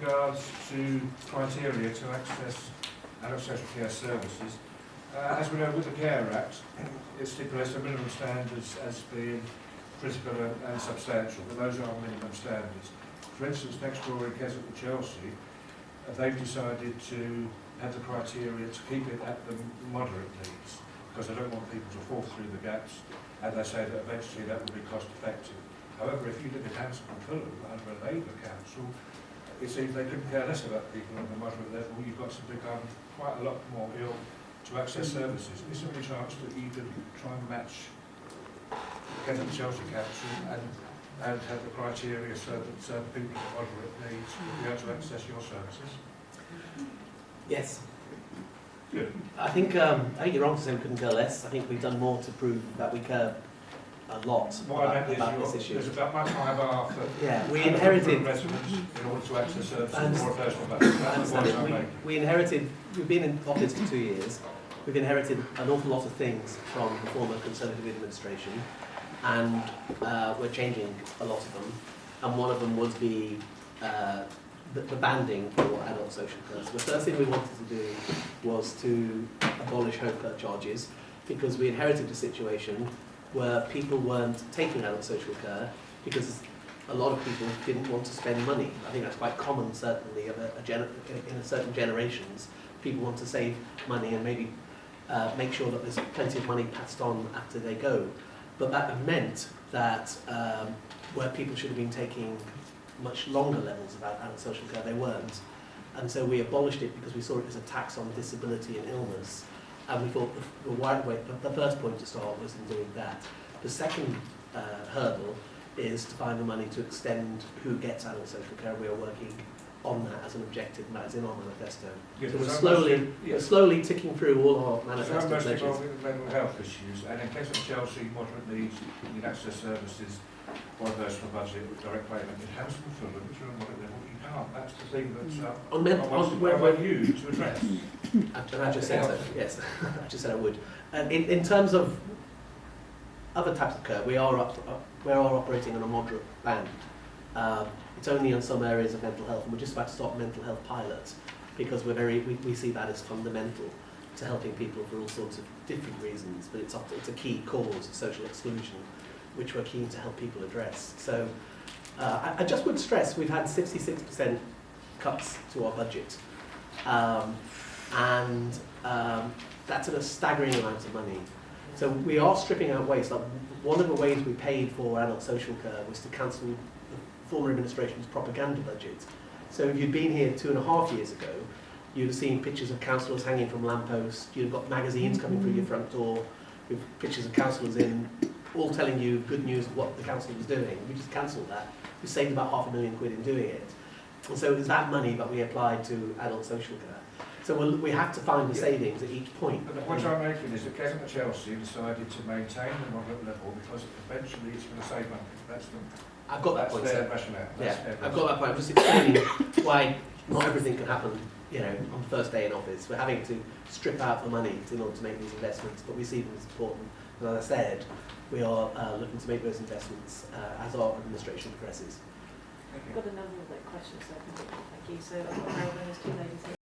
regards to criteria to access adult social care services, as we know with the Care Act, it stipulates the minimum standards as being critical and substantial, but those are minimum standards. For instance, next door in Keswick and Chelsea, they've decided to have the criteria to keep it at the moderate needs, because they don't want people to fall through the gaps, and they say that eventually that will be cost effective. However, if you look at Hammersmith and Fulham under a Labour council, it seems they couldn't care less about people at the moderate level. You've got to become quite a lot more ill to access services. Is there any chance that you could try and match Kent and Chelsea Council and have the criteria so that people with moderate needs will be able to access your services? Yes. Good. I think you're wrong to say we couldn't care less. I think we've done more to prove that we care a lot about this issue. There's about much higher bar for we inherited residents in order to access services more personal value. We've been in office for 2 years. We've inherited an awful lot of things from the former Conservative administration, and we're changing a lot of them. And one of them was the banding for adult social care. So the first thing we wanted to do was to abolish home care charges, because we inherited a situation where people weren't taking adult social care because a lot of people didn't want to spend money. I think that's quite common, certainly, in a certain generations. People want to save money and maybe make sure that there's plenty of money passed on after they go. But that meant that where people should have been taking much longer levels of adult social care, they weren't. And so we abolished it because we saw it as a tax on disability and illness. And we thought the first point to start was in doing that. The second hurdle is to find the money to extend who gets adult social care. We are working on that as an objective, and that is in our manifesto. Yes, so we're slowly ticking through all our manifesto measures. measures. Involving mental health issues, and in case of Chelsea, moderate needs, you can access services on a personal budget with direct payment. In Hammersmith and Fulham, which are on moderate level, you can't. That's the thing that's I want you to address. And I just said so, yes. I just said I would. And in terms of other types of care, we are operating on a moderate band. It's only in some areas of mental health, and we're just about to start mental health pilots, because we see that as fundamental to helping people for all sorts of different reasons, but it's a key cause of social exclusion, which we're keen to help people address. So I just would stress we've had 66% cuts to our budget. And that's a staggering amount of money. So we are stripping out waste. Like, one of the ways we paid for adult social care was to cancel the former administration's propaganda budget. So if you'd been here 2.5 years ago, you'd have seen pictures of councillors hanging from lampposts, you'd have got magazines coming through your front door with pictures of councillors in, all telling you good news of what the council was doing. We just cancelled that. We saved about £500,000 in doing it. And so it was that money that we applied to adult social care. So we have to find the savings at each point. But the point I'm making is that Kent and Chelsea decided to maintain the moderate level because eventually it's going to save money. I've got that point. That's their rationale. I've got that point. I'm just explaining why not everything can happen, on the first day in office. We're having to strip out the money in order to make these investments, but we see them as important. And as I said, we are looking to make those investments as our administration progresses. I've got a number of questions, so I can thank you. So I've got Harold and there's two ladies here.